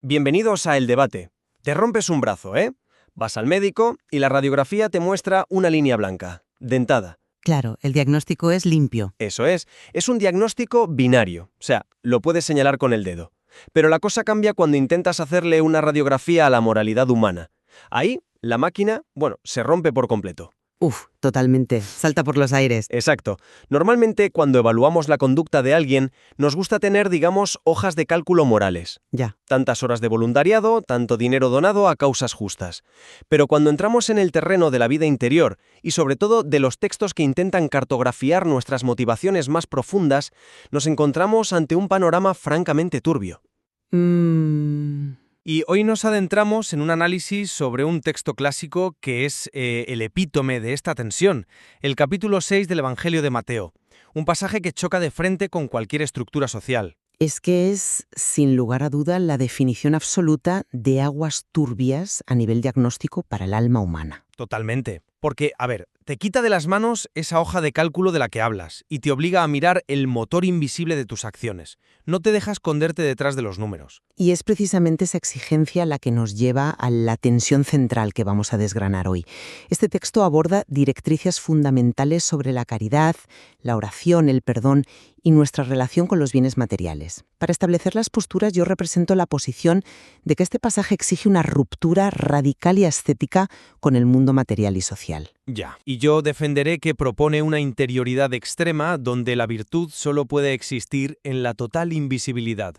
Bienvenidos a El Debate. Te rompes un brazo, ¿eh? Vas al médico y la radiografía te muestra una línea blanca, dentada. Claro, el diagnóstico es limpio. Eso es un diagnóstico binario, o sea, lo puedes señalar con el dedo. Pero la cosa cambia cuando intentas hacerle una radiografía a la moralidad humana. Ahí, la máquina, se rompe por completo. Totalmente. Salta por los aires. Exacto. Normalmente, cuando evaluamos la conducta de alguien, nos gusta tener, hojas de cálculo morales. Ya. Tantas horas de voluntariado, tanto dinero donado a causas justas. Pero cuando entramos en el terreno de la vida interior, y sobre todo de los textos que intentan cartografiar nuestras motivaciones más profundas, nos encontramos ante un panorama francamente turbio. Y hoy nos adentramos en un análisis sobre un texto clásico que es el epítome de esta tensión, el capítulo 6 del Evangelio de Mateo, un pasaje que choca de frente con cualquier estructura social. Es que es, sin lugar a duda, la definición absoluta de aguas turbias a nivel diagnóstico para el alma humana. Totalmente. Porque, te quita de las manos esa hoja de cálculo de la que hablas y te obliga a mirar el motor invisible de tus acciones. No te deja esconderte detrás de los números. Y es precisamente esa exigencia la que nos lleva a la tensión central que vamos a desgranar hoy. Este texto aborda directrices fundamentales sobre la caridad, la oración, el perdón y nuestra relación con los bienes materiales. Para establecer las posturas, yo represento la posición de que este pasaje exige una ruptura radical y ascética con el mundo material y social. Ya. Y yo defenderé que propone una interioridad extrema donde la virtud solo puede existir en la total invisibilidad.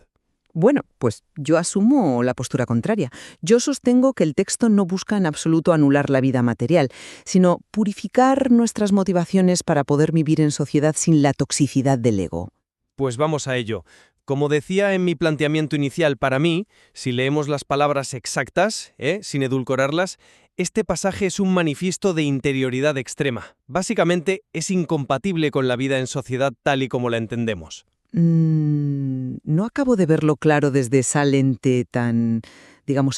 Bueno, pues yo asumo la postura contraria. Yo sostengo que el texto no busca en absoluto anular la vida material, sino purificar nuestras motivaciones para poder vivir en sociedad sin la toxicidad del ego. Pues vamos a ello. Como decía en mi planteamiento inicial, para mí, si leemos las palabras exactas, sin edulcorarlas, este pasaje es un manifiesto de interioridad extrema. Básicamente, es incompatible con la vida en sociedad tal y como la entendemos. No acabo de verlo claro desde esa lente tan,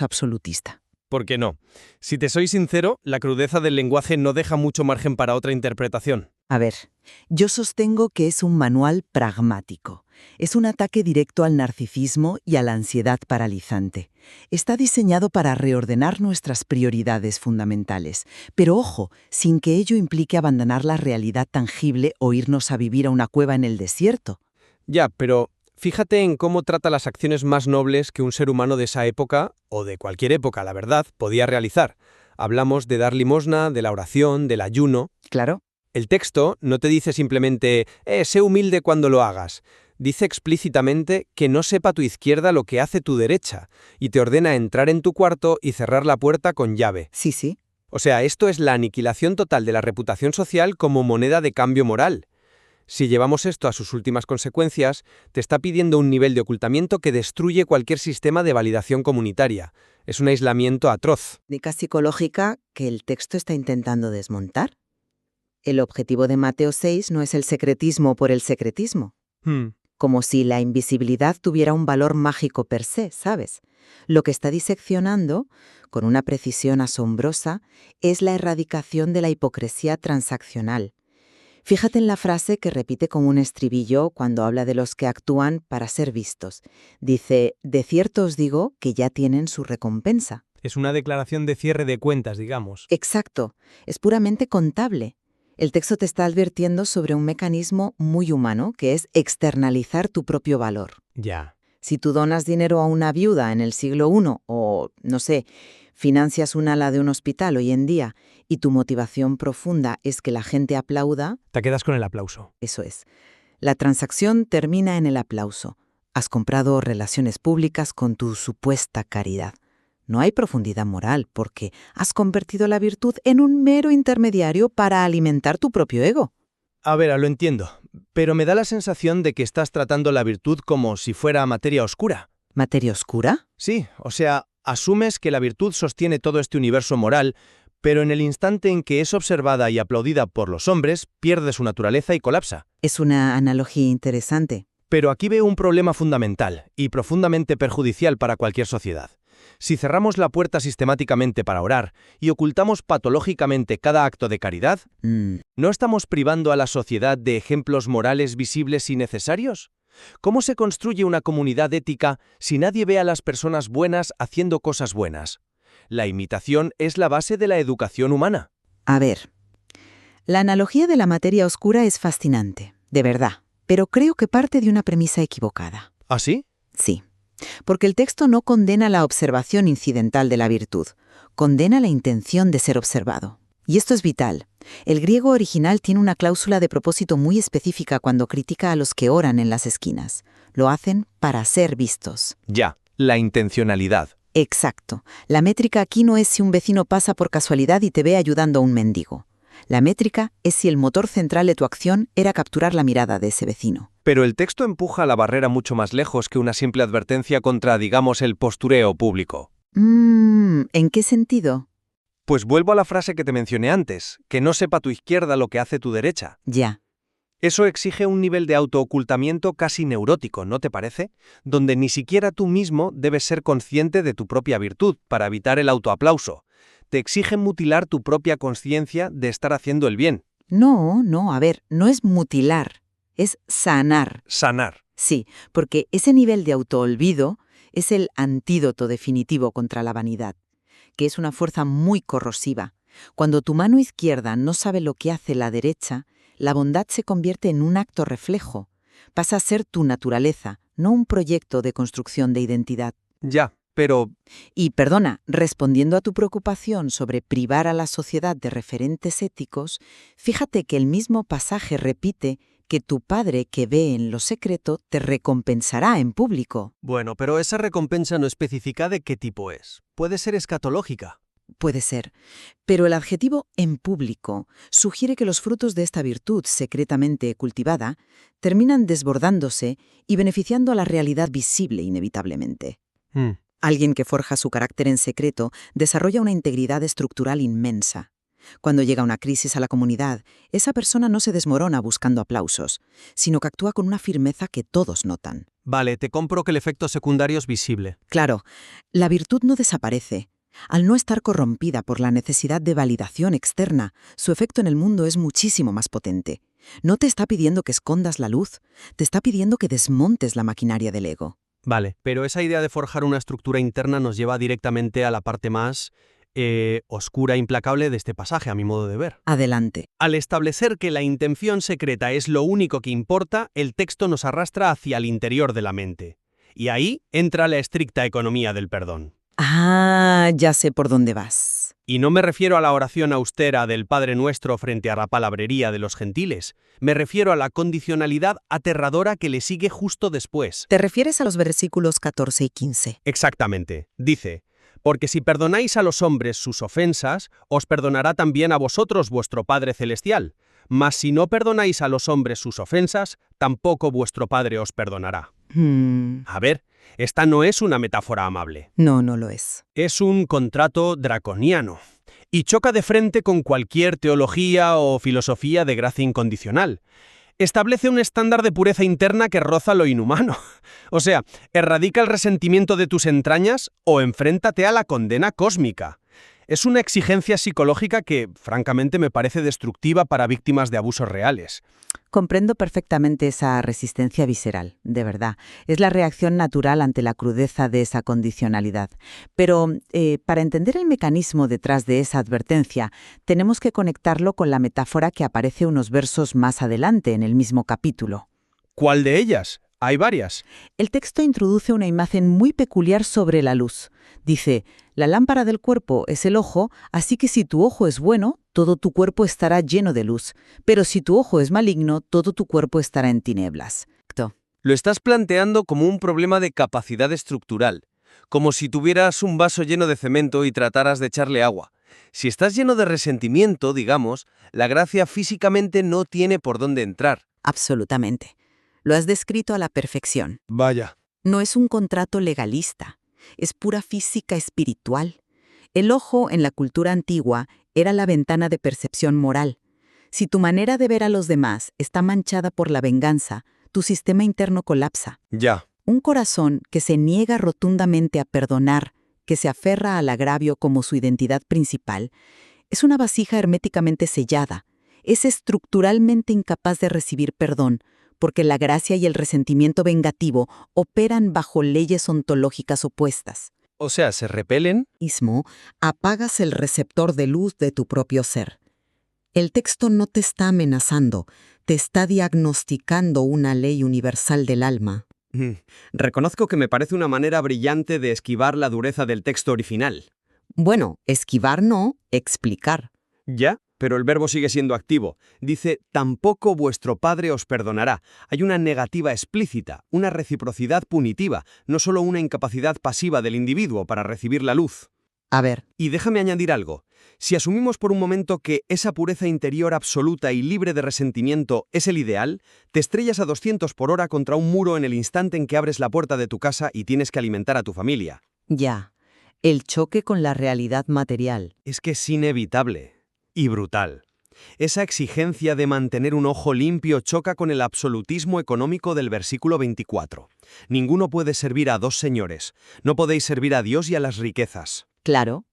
absolutista. ¿Por qué no? Si te soy sincero, la crudeza del lenguaje no deja mucho margen para otra interpretación. A ver, yo sostengo que es un manual pragmático. Es un ataque directo al narcisismo y a la ansiedad paralizante. Está diseñado para reordenar nuestras prioridades fundamentales. Pero ojo, sin que ello implique abandonar la realidad tangible o irnos a vivir a una cueva en el desierto. Ya, pero fíjate en cómo trata las acciones más nobles que un ser humano de esa época, o de cualquier época, la verdad, podía realizar. Hablamos de dar limosna, de la oración, del ayuno. Claro. El texto no te dice simplemente, sé humilde cuando lo hagas. Dice explícitamente que no sepa tu izquierda lo que hace tu derecha, y te ordena entrar en tu cuarto y cerrar la puerta con llave. Sí. O sea, esto es la aniquilación total de la reputación social como moneda de cambio moral. Si llevamos esto a sus últimas consecuencias, te está pidiendo un nivel de ocultamiento que destruye cualquier sistema de validación comunitaria. Es un aislamiento atroz. Técnica psicológica que el texto está intentando desmontar. El objetivo de Mateo 6 no es el secretismo por el secretismo. Como si la invisibilidad tuviera un valor mágico per se, ¿sabes? Lo que está diseccionando, con una precisión asombrosa, es la erradicación de la hipocresía transaccional. Fíjate en la frase que repite como un estribillo cuando habla de los que actúan para ser vistos. Dice, de cierto os digo que ya tienen su recompensa. Es una declaración de cierre de cuentas, digamos. Exacto, es puramente contable. El texto te está advirtiendo sobre un mecanismo muy humano, que es externalizar tu propio valor. Ya. Si tú donas dinero a una viuda en el siglo I o, financias un ala de un hospital hoy en día y tu motivación profunda es que la gente aplauda, Te quedas con el aplauso. eso es. La transacción termina en el aplauso. Has comprado relaciones públicas con tu supuesta caridad. No hay profundidad moral porque has convertido la virtud en un mero intermediario para alimentar tu propio ego. Lo entiendo, pero me da la sensación de que estás tratando la virtud como si fuera materia oscura. ¿Materia oscura? Sí, o sea, asumes que la virtud sostiene todo este universo moral, pero en el instante en que es observada y aplaudida por los hombres, pierde su naturaleza y colapsa. Es una analogía interesante. Pero aquí veo un problema fundamental y profundamente perjudicial para cualquier sociedad. Si cerramos la puerta sistemáticamente para orar y ocultamos patológicamente cada acto de caridad, ¿no estamos privando a la sociedad de ejemplos morales visibles y necesarios? ¿Cómo se construye una comunidad ética si nadie ve a las personas buenas haciendo cosas buenas? La imitación es la base de la educación humana. A ver, la analogía de la materia oscura es fascinante, de verdad, pero creo que parte de una premisa equivocada. ¿Ah, sí? Sí, porque el texto no condena la observación incidental de la virtud, condena la intención de ser observado. Y esto es vital. El griego original tiene una cláusula de propósito muy específica cuando critica a los que oran en las esquinas. Lo hacen para ser vistos. Ya, la intencionalidad. Exacto. La métrica aquí no es si un vecino pasa por casualidad y te ve ayudando a un mendigo. La métrica es si el motor central de tu acción era capturar la mirada de ese vecino. Pero el texto empuja la barrera mucho más lejos que una simple advertencia contra, digamos, el postureo público. ¿En qué sentido? Pues vuelvo a la frase que te mencioné antes, que no sepa tu izquierda lo que hace tu derecha. Ya. Eso exige un nivel de autoocultamiento casi neurótico, ¿no te parece? Donde ni siquiera tú mismo debes ser consciente de tu propia virtud para evitar el autoaplauso. Te exigen mutilar tu propia conciencia de estar haciendo el bien. No, a ver, no es mutilar, es sanar. Sanar. Sí, porque ese nivel de autoolvido es el antídoto definitivo contra la vanidad, que es una fuerza muy corrosiva. Cuando tu mano izquierda no sabe lo que hace la derecha, la bondad se convierte en un acto reflejo. Pasa a ser tu naturaleza, no un proyecto de construcción de identidad. Ya, pero... Y perdona, respondiendo a tu preocupación sobre privar a la sociedad de referentes éticos, fíjate que el mismo pasaje repite que tu padre que ve en lo secreto te recompensará en público. Bueno, pero esa recompensa no especifica de qué tipo es. Puede ser escatológica. Puede ser, pero el adjetivo en público sugiere que los frutos de esta virtud secretamente cultivada terminan desbordándose y beneficiando a la realidad visible inevitablemente. Alguien que forja su carácter en secreto desarrolla una integridad estructural inmensa. Cuando llega una crisis a la comunidad, esa persona no se desmorona buscando aplausos, sino que actúa con una firmeza que todos notan. Vale, te compro que el efecto secundario es visible. Claro, la virtud no desaparece. Al no estar corrompida por la necesidad de validación externa, su efecto en el mundo es muchísimo más potente. No te está pidiendo que escondas la luz, te está pidiendo que desmontes la maquinaria del ego. Vale, pero esa idea de forjar una estructura interna nos lleva directamente a la parte más oscura e implacable de este pasaje, a mi modo de ver. Adelante. Al establecer que la intención secreta es lo único que importa, el texto nos arrastra hacia el interior de la mente. Y ahí entra la estricta economía del perdón. Ya sé por dónde vas. Y no me refiero a la oración austera del Padre Nuestro frente a la palabrería de los gentiles. Me refiero a la condicionalidad aterradora que le sigue justo después. ¿Te refieres a los versículos 14 y 15? Exactamente. Dice: porque si perdonáis a los hombres sus ofensas, os perdonará también a vosotros vuestro Padre Celestial. Mas si no perdonáis a los hombres sus ofensas, tampoco vuestro Padre os perdonará. A ver, esta no es una metáfora amable. No lo es. Es un contrato draconiano. Y choca de frente con cualquier teología o filosofía de gracia incondicional. Establece un estándar de pureza interna que roza lo inhumano. O sea, erradica el resentimiento de tus entrañas o enfréntate a la condena cósmica. Es una exigencia psicológica que, francamente, me parece destructiva para víctimas de abusos reales. Comprendo perfectamente esa resistencia visceral, de verdad. Es la reacción natural ante la crudeza de esa condicionalidad. Pero para entender el mecanismo detrás de esa advertencia, tenemos que conectarlo con la metáfora que aparece unos versos más adelante en el mismo capítulo. ¿Cuál de ellas? Hay varias. El texto introduce una imagen muy peculiar sobre la luz. Dice: la lámpara del cuerpo es el ojo, así que si tu ojo es bueno, todo tu cuerpo estará lleno de luz. Pero si tu ojo es maligno, todo tu cuerpo estará en tinieblas. Lo estás planteando como un problema de capacidad estructural, como si tuvieras un vaso lleno de cemento y trataras de echarle agua. Si estás lleno de resentimiento, digamos, la gracia físicamente no tiene por dónde entrar. Absolutamente. Lo has descrito a la perfección. Vaya. No es un contrato legalista, es pura física espiritual. El ojo, en la cultura antigua, era la ventana de percepción moral. Si tu manera de ver a los demás está manchada por la venganza, tu sistema interno colapsa. Ya. Un corazón que se niega rotundamente a perdonar, que se aferra al agravio como su identidad principal, es una vasija herméticamente sellada. Es estructuralmente incapaz de recibir perdón, porque la gracia y el resentimiento vengativo operan bajo leyes ontológicas opuestas. O sea, ¿se repelen? Mismo, apagas el receptor de luz de tu propio ser. El texto no te está amenazando, te está diagnosticando una ley universal del alma. Reconozco que me parece una manera brillante de esquivar la dureza del texto original. Bueno, esquivar no, explicar. ¿Ya? Pero el verbo sigue siendo activo. Dice, tampoco vuestro Padre os perdonará. Hay una negativa explícita, una reciprocidad punitiva, no solo una incapacidad pasiva del individuo para recibir la luz. A ver, Y déjame añadir algo. Si asumimos por un momento que esa pureza interior absoluta y libre de resentimiento es el ideal, te estrellas a 200 por hora contra un muro en el instante en que abres la puerta de tu casa y tienes que alimentar a tu familia. ya. El choque con la realidad material. Es que es inevitable y brutal. Esa exigencia de mantener un ojo limpio choca con el absolutismo económico del versículo 24. Ninguno puede servir a dos señores. No podéis servir a Dios y a las riquezas. Claro.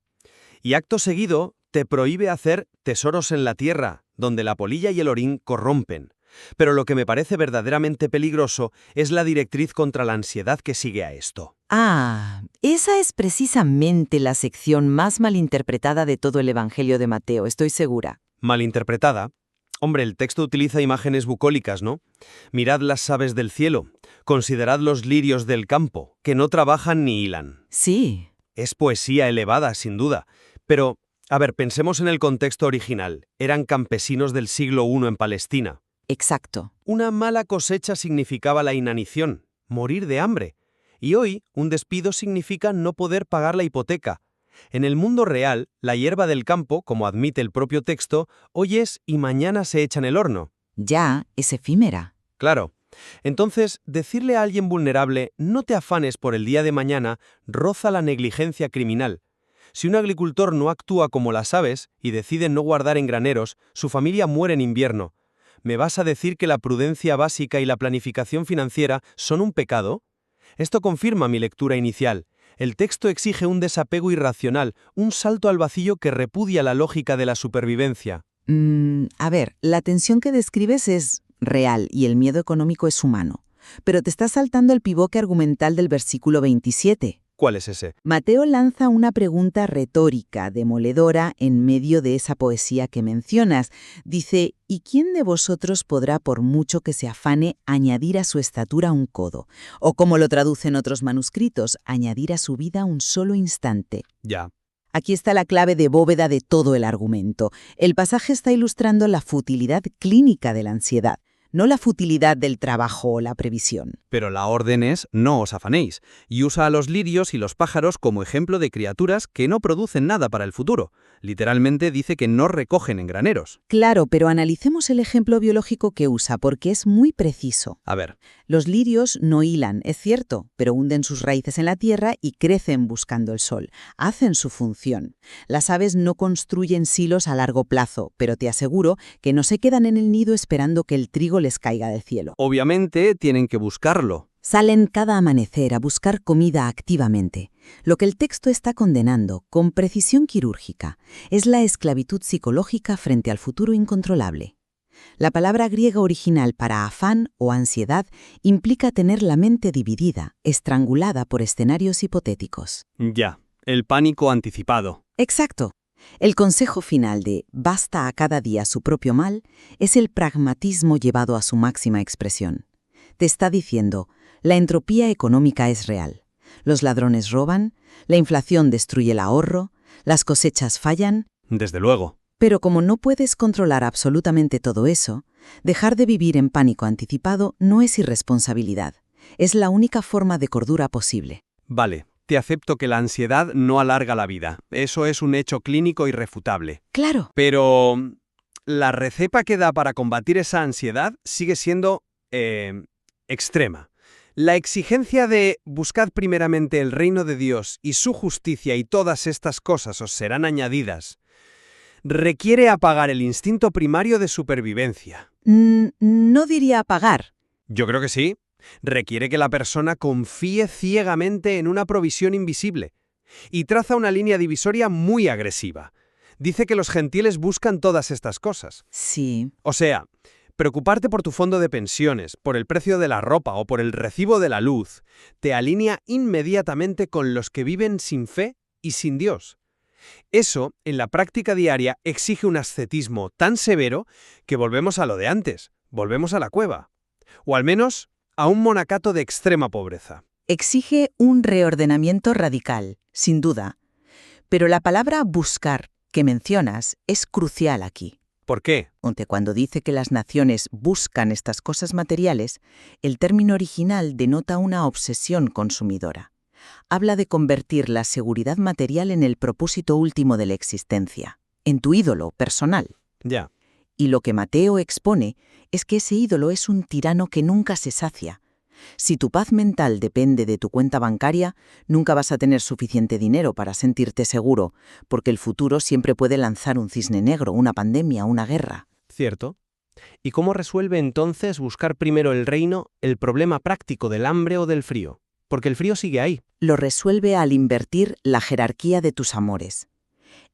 Y acto seguido, te prohíbe hacer tesoros en la tierra, donde la polilla y el orín corrompen. Pero lo que me parece verdaderamente peligroso es la directriz contra la ansiedad que sigue a esto. Ah, esa es precisamente la sección más malinterpretada de todo el Evangelio de Mateo, estoy segura. Malinterpretada. Hombre, el texto utiliza imágenes bucólicas, ¿no? Mirad las aves del cielo, considerad los lirios del campo, que no trabajan ni hilan. Sí. Es poesía elevada, sin duda. Pero, a ver, pensemos en el contexto original. Eran campesinos del siglo I en Palestina. Exacto. Una mala cosecha significaba la inanición, morir de hambre. Y hoy, un despido significa no poder pagar la hipoteca. En el mundo real, la hierba del campo, como admite el propio texto, hoy es y mañana se echa en el horno. Ya, es efímera. Claro. Entonces, decirle a alguien vulnerable, no te afanes por el día de mañana, roza la negligencia criminal. Si un agricultor no actúa como las aves y decide no guardar en graneros, su familia muere en invierno. ¿Me vas a decir que la prudencia básica y la planificación financiera son un pecado? Esto confirma mi lectura inicial. El texto exige un desapego irracional, un salto al vacío que repudia la lógica de la supervivencia. A ver, la tensión que describes es real y el miedo económico es humano. Pero te estás saltando el pivote argumental del versículo 27. ¿Cuál es ese? Mateo lanza una pregunta retórica, demoledora, en medio de esa poesía que mencionas. Dice, ¿y quién de vosotros podrá, por mucho que se afane, añadir a su estatura un codo? O como lo traducen otros manuscritos, añadir a su vida un solo instante. Ya. Aquí está la clave de bóveda de todo el argumento. El pasaje está ilustrando la futilidad clínica de la ansiedad, no la futilidad del trabajo o la previsión. Pero la orden es no os afanéis, y usa a los lirios y los pájaros como ejemplo de criaturas que no producen nada para el futuro. Literalmente dice que no recogen en graneros. Claro, pero analicemos el ejemplo biológico que usa, porque es muy preciso. A ver, Los lirios no hilan, es cierto, pero hunden sus raíces en la tierra y crecen buscando el sol. Hacen su función. Las aves no construyen silos a largo plazo, pero te aseguro que no se quedan en el nido esperando que el trigo les caiga del cielo. obviamente tienen que buscarlo. Salen cada amanecer a buscar comida activamente. Lo que el texto está condenando, con precisión quirúrgica, es la esclavitud psicológica frente al futuro incontrolable. La palabra griega original para afán o ansiedad implica tener la mente dividida, estrangulada por escenarios hipotéticos. Ya, el pánico anticipado. Exacto. El consejo final de «basta a cada día su propio mal» es el pragmatismo llevado a su máxima expresión. Te está diciendo, la entropía económica es real. Los ladrones roban, la inflación destruye el ahorro, las cosechas fallan. Desde luego. Pero como no puedes controlar absolutamente todo eso, dejar de vivir en pánico anticipado no es irresponsabilidad. Es la única forma de cordura posible. Vale, te acepto que la ansiedad no alarga la vida. Eso es un hecho clínico irrefutable. Claro. Pero la receta que da para combatir esa ansiedad sigue siendo extrema. La exigencia de buscad primeramente el reino de Dios y su justicia y todas estas cosas os serán añadidas, requiere apagar el instinto primario de supervivencia. No diría apagar. Yo creo que sí. Requiere que la persona confíe ciegamente en una provisión invisible. Y traza una línea divisoria muy agresiva. Dice que los gentiles buscan todas estas cosas. Sí. O sea, Preocuparte por tu fondo de pensiones, por el precio de la ropa o por el recibo de la luz, te alinea inmediatamente con los que viven sin fe y sin Dios. Eso, en la práctica diaria, exige un ascetismo tan severo que volvemos a lo de antes, volvemos a la cueva. O al menos, a un monacato de extrema pobreza. Exige un reordenamiento radical, sin duda. Pero la palabra buscar que mencionas es crucial aquí. ¿Por qué? Aunque cuando dice que las naciones buscan estas cosas materiales, el término original denota una obsesión consumidora. Habla de convertir la seguridad material en el propósito último de la existencia, en tu ídolo personal. Ya. Y lo que Mateo expone es que ese ídolo es un tirano que nunca se sacia. Si tu paz mental depende de tu cuenta bancaria, nunca vas a tener suficiente dinero para sentirte seguro, porque el futuro siempre puede lanzar un cisne negro, una pandemia, una guerra. Cierto. ¿Y cómo resuelve entonces buscar primero el reino el problema práctico del hambre o del frío? Porque el frío sigue ahí. Lo resuelve al invertir la jerarquía de tus amores.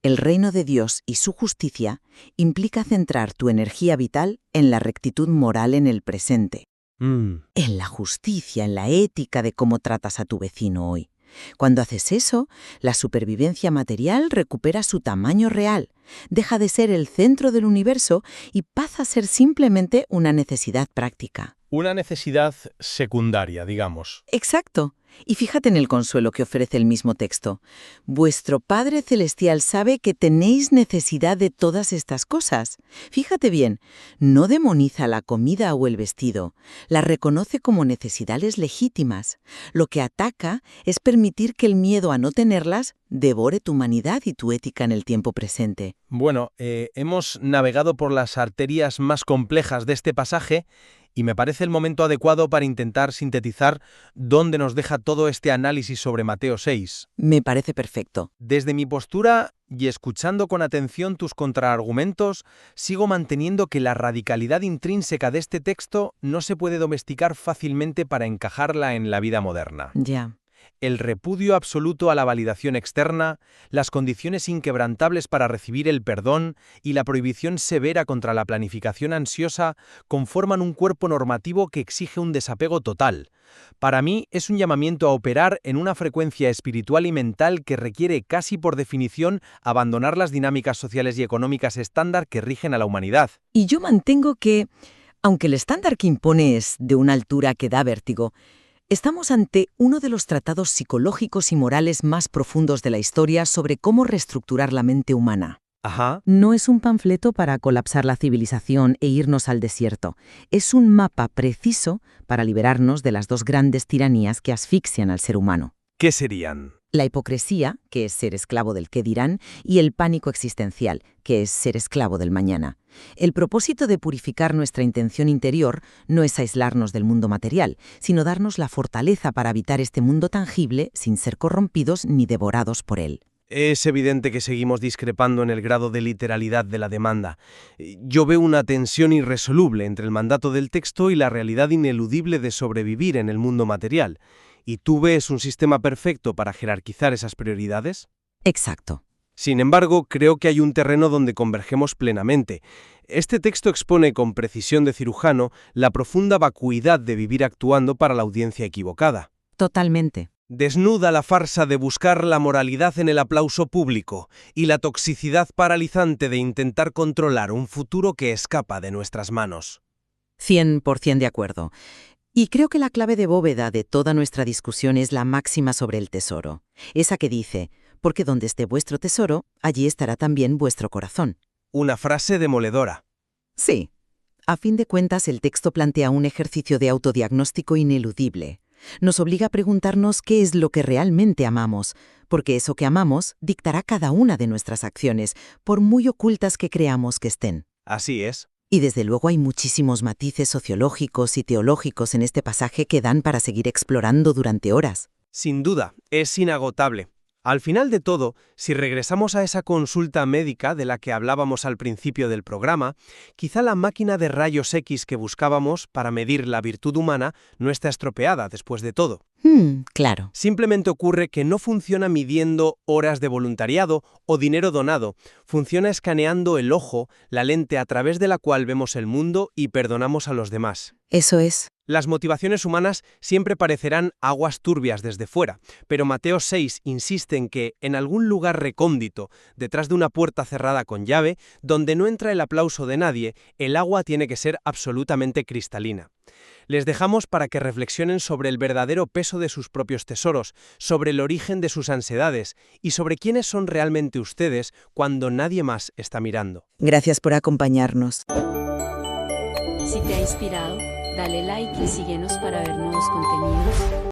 El reino de Dios y su justicia implica centrar tu energía vital en la rectitud moral en el presente. En la justicia, en la ética de cómo tratas a tu vecino hoy. Cuando haces eso, la supervivencia material recupera su tamaño real, deja de ser el centro del universo y pasa a ser simplemente una necesidad práctica. Una necesidad secundaria, digamos. Exacto. Y fíjate en el consuelo que ofrece el mismo texto. Vuestro Padre Celestial sabe que tenéis necesidad de todas estas cosas. Fíjate bien, no demoniza la comida o el vestido, la reconoce como necesidades legítimas. Lo que ataca es permitir que el miedo a no tenerlas devore tu humanidad y tu ética en el tiempo presente. Bueno, hemos navegado por las arterias más complejas de este pasaje y me parece el momento adecuado para intentar sintetizar dónde nos deja todo este análisis sobre Mateo 6. Me parece perfecto. Desde mi postura y escuchando con atención tus contraargumentos, sigo manteniendo que la radicalidad intrínseca de este texto no se puede domesticar fácilmente para encajarla en la vida moderna. Ya. El repudio absoluto a la validación externa, las condiciones inquebrantables para recibir el perdón y la prohibición severa contra la planificación ansiosa conforman un cuerpo normativo que exige un desapego total. Para mí es un llamamiento a operar en una frecuencia espiritual y mental que requiere casi por definición abandonar las dinámicas sociales y económicas estándar que rigen a la humanidad. Y yo mantengo que, aunque el estándar que impone es de una altura que da vértigo, estamos ante uno de los tratados psicológicos y morales más profundos de la historia sobre cómo reestructurar la mente humana. Ajá. No es un panfleto para colapsar la civilización e irnos al desierto. Es un mapa preciso para liberarnos de las dos grandes tiranías que asfixian al ser humano. ¿Qué serían? La hipocresía, que es ser esclavo del qué dirán, y el pánico existencial, que es ser esclavo del mañana. El propósito de purificar nuestra intención interior no es aislarnos del mundo material, sino darnos la fortaleza para habitar este mundo tangible sin ser corrompidos ni devorados por él. Es evidente que seguimos discrepando en el grado de literalidad de la demanda. Yo veo una tensión irresoluble entre el mandato del texto y la realidad ineludible de sobrevivir en el mundo material. ¿Y tú ves un sistema perfecto para jerarquizar esas prioridades? Exacto. Sin embargo, creo que hay un terreno donde convergemos plenamente. Este texto expone con precisión de cirujano la profunda vacuidad de vivir actuando para la audiencia equivocada. Totalmente. Desnuda la farsa de buscar la moralidad en el aplauso público y la toxicidad paralizante de intentar controlar un futuro que escapa de nuestras manos. 100% de acuerdo. Y creo que la clave de bóveda de toda nuestra discusión es la máxima sobre el tesoro. Esa que dice, porque donde esté vuestro tesoro, allí estará también vuestro corazón. Una frase demoledora. Sí. A fin de cuentas, el texto plantea un ejercicio de autodiagnóstico ineludible. Nos obliga a preguntarnos qué es lo que realmente amamos, porque eso que amamos dictará cada una de nuestras acciones, por muy ocultas que creamos que estén. Así es. Y desde luego hay muchísimos matices sociológicos y teológicos en este pasaje que dan para seguir explorando durante horas. Sin duda, es inagotable. Al final de todo, si regresamos a esa consulta médica de la que hablábamos al principio del programa, quizá la máquina de rayos X que buscábamos para medir la virtud humana no está estropeada después de todo. Claro. Simplemente ocurre que no funciona midiendo horas de voluntariado o dinero donado, funciona escaneando el ojo, la lente a través de la cual vemos el mundo y perdonamos a los demás. Eso es. Las motivaciones humanas siempre parecerán aguas turbias desde fuera, pero Mateo 6 insiste en que, en algún lugar recóndito, detrás de una puerta cerrada con llave, donde no entra el aplauso de nadie, el agua tiene que ser absolutamente cristalina. Les dejamos para que reflexionen sobre el verdadero peso de sus propios tesoros, sobre el origen de sus ansiedades y sobre quiénes son realmente ustedes cuando nadie más está mirando. Gracias por acompañarnos. Si te ha inspirado, dale like y síguenos para ver nuevos contenidos.